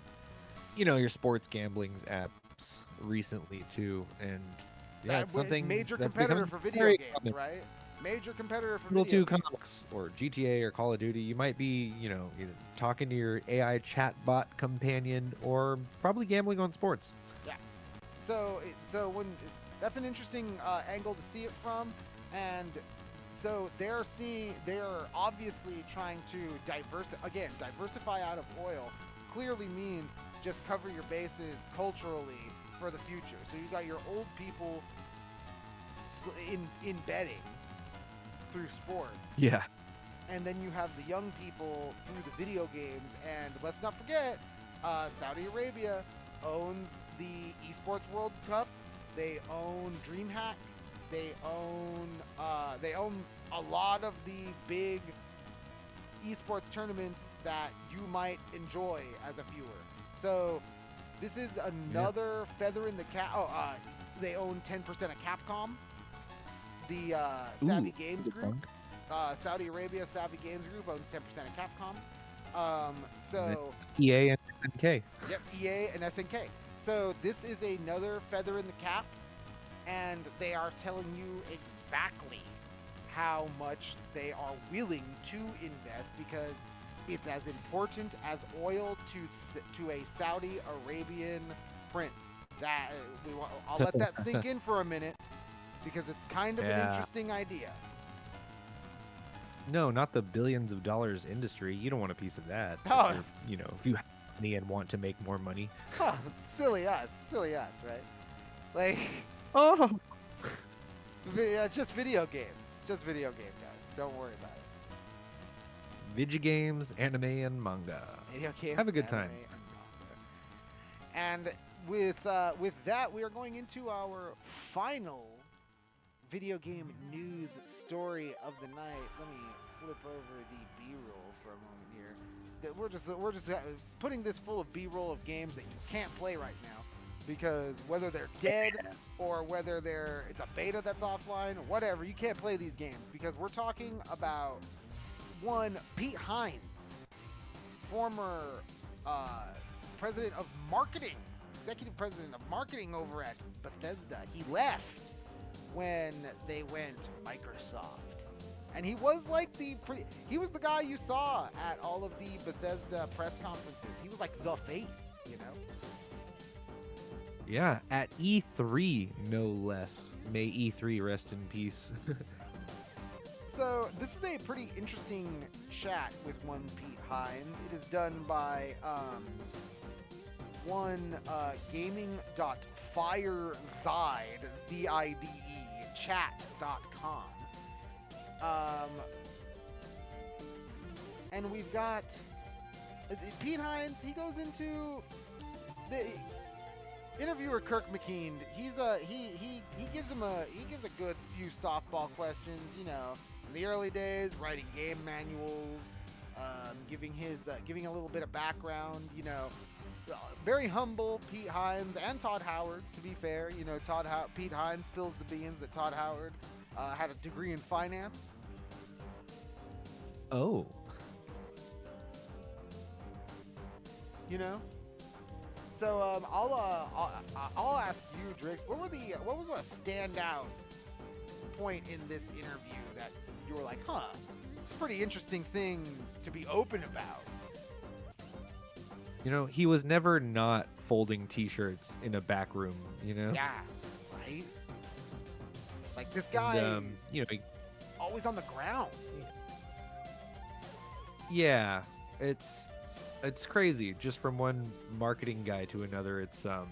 your sports gambling apps recently too, and it's something
major
that's
competitor for video games,
common.
right? Major competitor for
People
video
to
games.
comics or GTA or Call of Duty. You might be, either talking to your AI chatbot companion or probably gambling on sports.
Yeah. So when that's an interesting angle to see it from, and so they're obviously trying to diversify out of oil. Clearly means just cover your bases culturally for the future. So you got your old people in betting through sports.
Yeah.
And then you have the young people through the video games. And let's not forget, Saudi Arabia owns the Esports World Cup. They own DreamHack. They own a lot of the big esports tournaments that you might enjoy as a viewer. So this is another feather in the cap. They own 10% of Capcom. The Savvy Games Group, Saudi Arabia Savvy Games Group owns 10% of Capcom. So
EA and SNK.
Yep, EA and SNK. So this is another feather in the cap, and they are telling you exactly how much they are willing to invest, because it's as important as oil to a Saudi Arabian prince. I'll let that sink in for a minute, because it's kind of an interesting idea.
No, not the billions of dollars industry. You don't want a piece of that.
Oh.
If you have money and want to make more money.
Huh, silly us, right? Like, just video games. Just video game, guys. Don't worry about it.
Videogames, anime, and manga.
Video games,
have a good time.
And with that, we are going into our final video game news story of the night. Let me flip over the B-roll for a moment here. We're just putting this full of B-roll of games that you can't play right now, because whether they're dead or whether it's a beta that's offline or whatever, you can't play these games, because we're talking about one Pete Hines, former president of marketing, executive president of marketing over at Bethesda. He left when they went Microsoft. And he was like he was the guy you saw at all of the Bethesda press conferences. He was like the face,
Yeah, at E3, no less. May E3 rest in peace.
So this is a pretty interesting chat with one Pete Hines. It is done by one gaming.firezide, Z-I-D-E, chat.com. And we've got Pete Hines. He goes into the interviewer Kirk McKean. He gives a good few softball questions. You know, in the early days, writing game manuals, giving a little bit of background. You know, very humble Pete Hines and Todd Howard. To be fair, you know, Pete Hines spills the beans that Todd Howard had a degree in finance.
Oh.
You know. So I'll ask you, Drix. What was a standout point in this interview that you were like, huh? It's a pretty interesting thing to be open about.
You know, he was never not folding T-shirts in a back room. You know.
Yeah. Right. Like this guy.
And, you know,
always on the ground.
Yeah, it's crazy. Just from one marketing guy to another, it's kind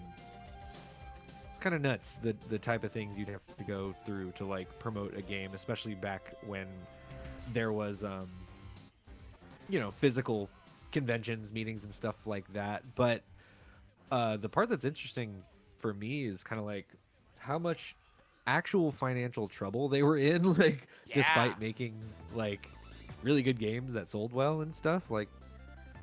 of nuts the type of things you'd have to go through to like promote a game, especially back when there was you know, physical conventions, meetings, and stuff like that. But the part that's interesting for me is kind of like how much actual financial trouble they were in, like despite making like really good games that sold well and stuff. Like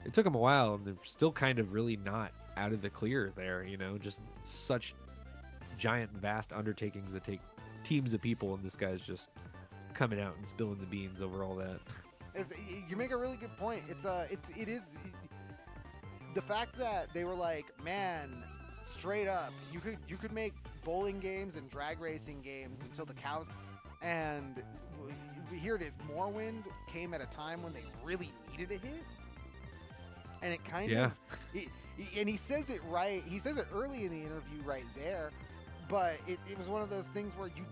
it took them a while, and they're still kind of really not out of the clear there, you know, just such giant, vast undertakings that take teams of people, and this guy's just coming out and spilling the beans over all that.
You make a really good point. It is the fact that they were like, man, straight up, you could make bowling games and drag racing games until the cows, and here it is, Morrowind came at a time when they really needed a hit. And it kind of, and he says it right. He says it early in the interview right there, but it was one of those things where you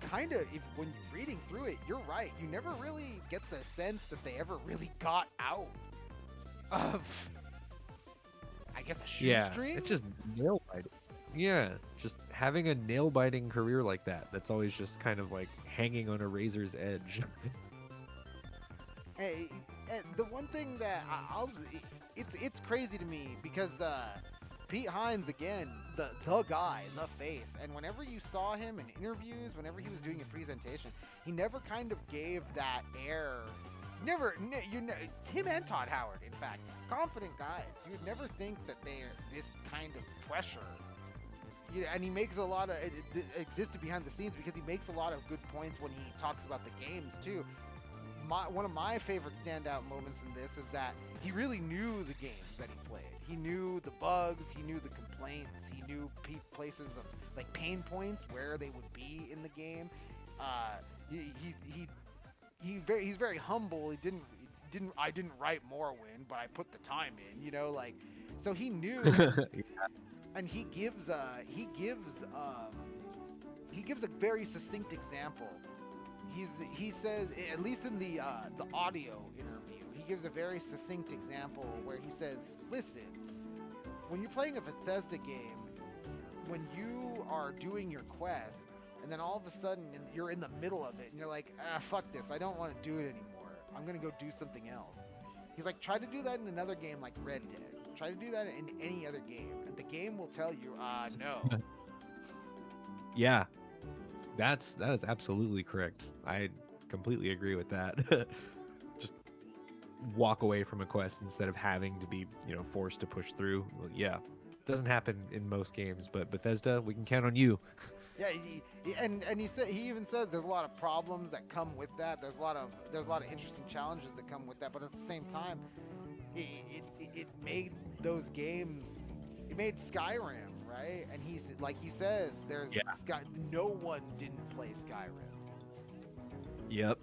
kind of, when you're reading through it, you're right. You never really get the sense that they ever really got out of, I guess, a shoestring.
Yeah, it's just nail biting. Yeah, just having a nail biting career like that. That's always just kind of like hanging on a razor's edge.
Hey, the one thing that it's crazy to me because Pete Hines, again, the guy, the face, and whenever you saw him in interviews, whenever he was doing a presentation, he never kind of gave that air. Tim and Todd Howard, in fact, confident guys. You would never think that they're this kind of pressure. And he makes a lot of it existed behind the scenes because he makes a lot of good points when he talks about the games too. One of my favorite standout moments in this is that he really knew the games that he played. He knew the bugs, he knew the complaints, he knew places of like pain points where they would be in the game. He's very humble. I didn't write Morrowind, but I put the time in. You know, like so he knew. And he gives a very succinct example. He says, at least in the audio interview, he gives a very succinct example where he says, listen, when you're playing a Bethesda game, when you are doing your quest, and then all of a sudden you're in the middle of it, and you're like, fuck this, I don't want to do it anymore. I'm going to go do something else. He's like, try to do that in another game like Red Dead. Try to do that in any other game, and the game will tell you, no.
Yeah, that is absolutely correct. I completely agree with that. Just walk away from a quest instead of having to be, you know, forced to push through. Well, yeah, it doesn't happen in most games, but Bethesda, we can count on you.
Yeah, he even says there's a lot of problems that come with that. There's a lot of interesting challenges that come with that, but at the same time, it made those games. It made Skyrim, right? And he says there's no one didn't play Skyrim.
Yep.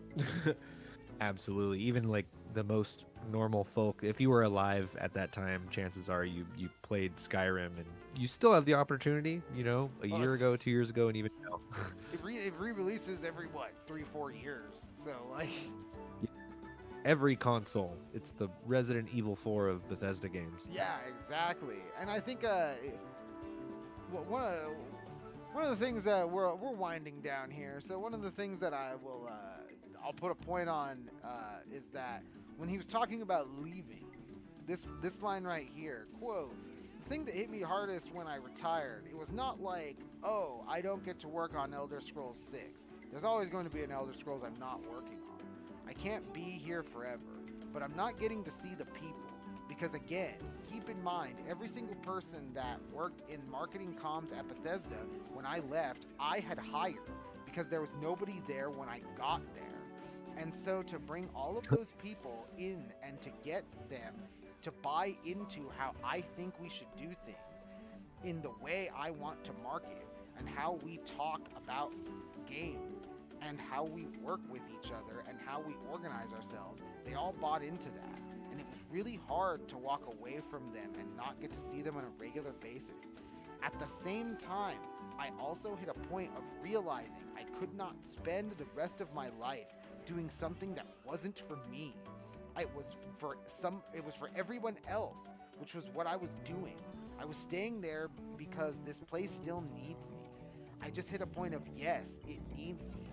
Absolutely. Even like the most normal folk, if you were alive at that time, chances are you played Skyrim, and you still have the opportunity, you know, a year ago, 2 years ago, and even now.
It re-releases every, what, 3-4 years. So, like...
Every console. It's the Resident Evil 4 of Bethesda games.
Yeah, exactly. And I think one of the things that we're winding down here. So one of the things that I'll put a point on is that when he was talking about leaving, this line right here, quote, "The thing that hit me hardest when I retired, it was not like, oh, I don't get to work on Elder Scrolls 6. There's always going to be an Elder Scrolls I'm not working on. I can't be here forever, but I'm not getting to see the people. Because again, keep in mind, every single person that worked in marketing comms at Bethesda, when I left, I had hired because there was nobody there when I got there. And so to bring all of those people in and to get them to buy into how I think we should do things, in the way I want to market, and how we talk about games, and how we work with each other, and how we organize ourselves, they all bought into that. And it was really hard to walk away from them and not get to see them on a regular basis. At the same time, I also hit a point of realizing I could not spend the rest of my life doing something that wasn't for me. It was for everyone else, which was what I was doing. I was staying there because this place still needs me. I just hit a point of, yes, it needs me,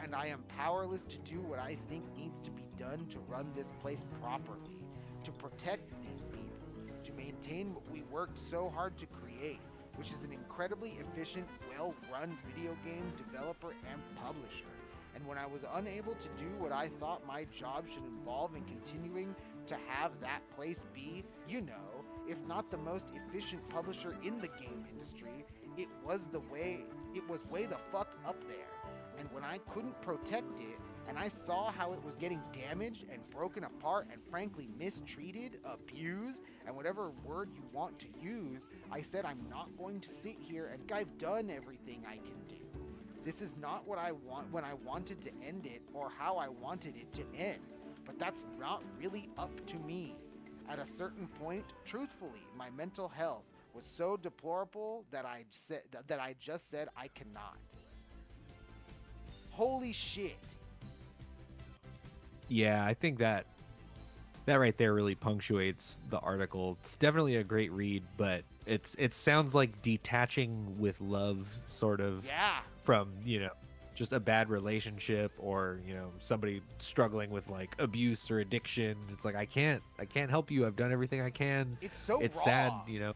and I am powerless to do what I think needs to be done to run this place properly, to protect these people, to maintain what we worked so hard to create, which is an incredibly efficient, well-run video game developer and publisher. And when I was unable to do what I thought my job should involve in continuing to have that place be, you know, if not the most efficient publisher in the game industry, it was way the fuck up there. And when I couldn't protect it, and I saw how it was getting damaged and broken apart and frankly mistreated, abused, and whatever word you want to use, I said I'm not going to sit here and I've done everything I can do. This is not what I want when I wanted to end it or how I wanted it to end. But that's not really up to me. At a certain point, truthfully, my mental health was so deplorable that I just said I cannot. Holy shit.
Yeah, I think that right there really punctuates the article. It's definitely a great read, but it sounds like detaching with love, sort of.
Yeah.
From, you know, just a bad relationship, or, you know, somebody struggling with like abuse or addiction. It's like I can't help you. I've done everything I can.
It's raw.
Sad, you know.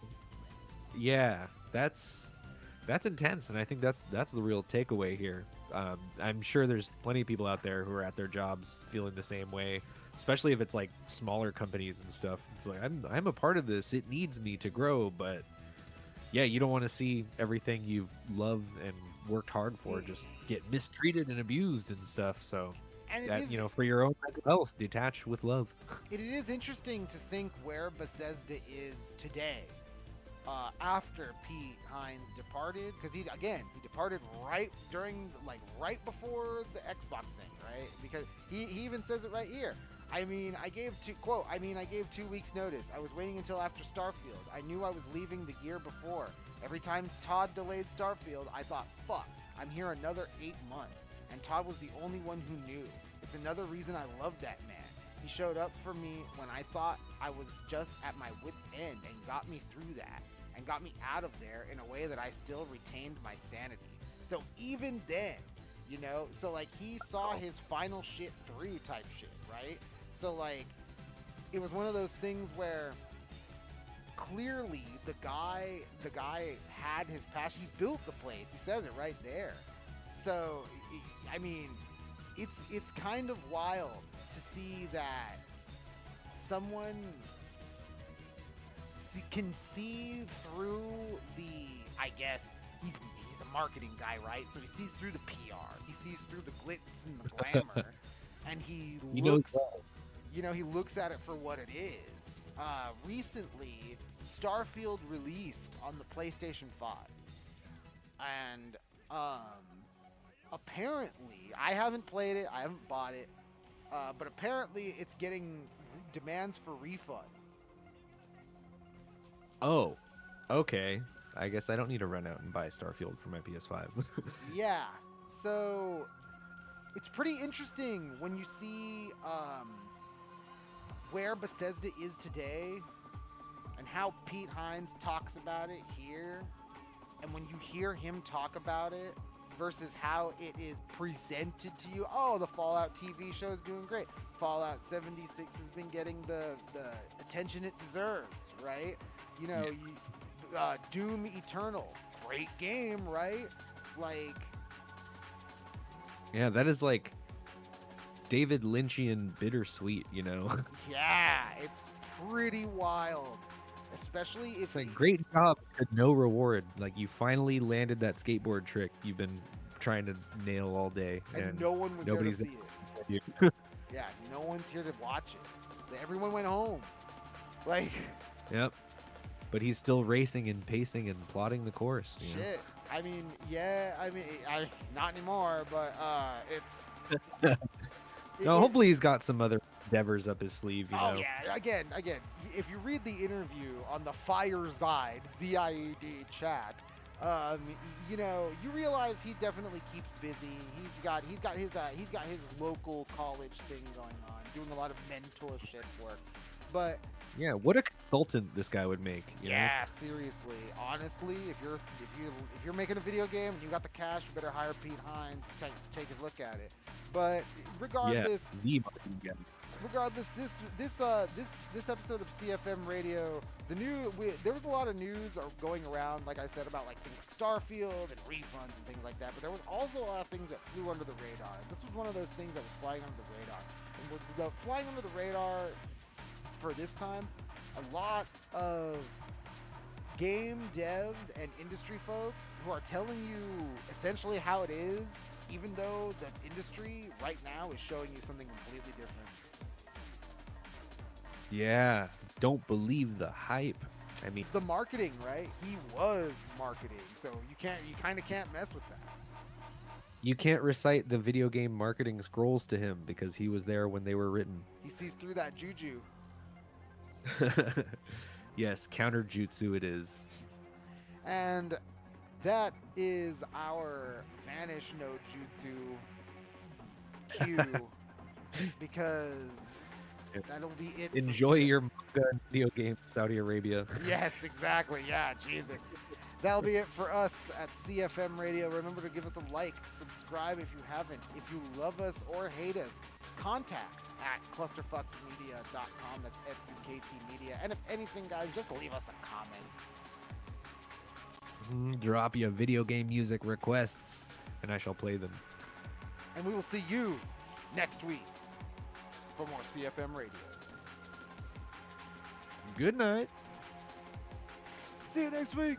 Yeah, that's intense, and I think that's the real takeaway here. I'm sure there's plenty of people out there who are at their jobs feeling the same way, especially if it's like smaller companies and stuff. It's like I'm a part of this. It needs me to grow, but yeah, you don't want to see everything you've loved and worked hard for just get mistreated and abused and stuff. So that, you know, for your own mental health, detach with love.
It is interesting to think where Bethesda is today. After Pete Hines departed, because he departed right before the Xbox thing, right? Because he even says it right here. I gave 2 weeks notice. I was waiting until after Starfield. I knew I was leaving the year before. Every time Todd delayed Starfield, I thought, fuck, I'm here another 8 months. And Todd was the only one who knew. It's another reason I love that man. He showed up for me when I thought I was just at my wit's end and got me through that. And got me out of there in a way that I still retained my sanity. So even then, you know, so like he saw his final shit through type shit, right? So like, it was one of those things where clearly the guy had his passion. He built the place. He says it right there. So, I mean, it's kind of wild to see that someone can see through the, I guess, he's a marketing guy, right? So he sees through the PR, he sees through the glitz and the glamour, and he looks at it for what it is. Recently, Starfield released on the PlayStation 5, and apparently, I haven't played it, I haven't bought it. but apparently it's getting demands for refunds.
Oh, okay. I guess I don't need to run out and buy Starfield for my PS5.
Yeah, so it's pretty interesting when you see where Bethesda is today and how Pete Hines talks about it here, and when you hear him talk about it versus how it is presented to you. Oh, the Fallout TV show is doing great. Fallout 76 has been getting the attention it deserves, right? You know, Doom Eternal, great game, right? Like,
yeah, that is like David Lynchian bittersweet, you know?
yeah, it's pretty wild. Especially if
It's like, great job, but no reward. Like, you finally landed that skateboard trick you've been trying to nail all day.
and no one was there to see it. Yeah, no one's here to watch it. Everyone went home. Like,
Yep. But he's still racing and pacing and plotting the course. You know?
shit. I mean, yeah, not anymore, but it's...
No, hopefully he's got some other endeavors up his sleeve, you
Oh
know?
yeah, again, if you read the interview on the Fireside ZIED chat, you know, you realize he definitely keeps busy. He's got his local college thing going on, doing a lot of mentorship work. But
Yeah, what a consultant this guy would make. You know?
yeah, seriously, honestly, if you're making a video game and you got the cash, you better hire Pete Hines to take a look at it. But regardless,
Yeah, the marketing guy.
regardless, this episode of CFM Radio, there was a lot of news going around, like I said, about like things like Starfield and refunds and things like that. But there was also a lot of things that flew under the radar. This was one of those things that was flying under the radar. And with the flying under the radar for this time, a lot of game devs and industry folks who are telling you essentially how it is, even though the industry right now is showing you something completely different.
Yeah, don't believe the hype. I mean,
It's the marketing, right? He was marketing, so you kind of can't mess with that.
you can't recite the video game marketing scrolls to him because he was there when they were written.
He sees through that juju.
Yes, counter jutsu it is.
And that is our Vanish no Jutsu cue, because that'll be it. for
Enjoy your manga and video game, Saudi Arabia.
Yes, exactly. Yeah, Jesus. That'll be it for us at CFM Radio. Remember to give us a like, subscribe if you haven't. If you love us or hate us, contact at clusterfuckedmedia.com. That's FUKT Media. And if anything, guys, just leave us a comment.
Drop your video game music requests, and I shall play them.
And we will see you next week for more CFM Radio.
Good night.
See you next week.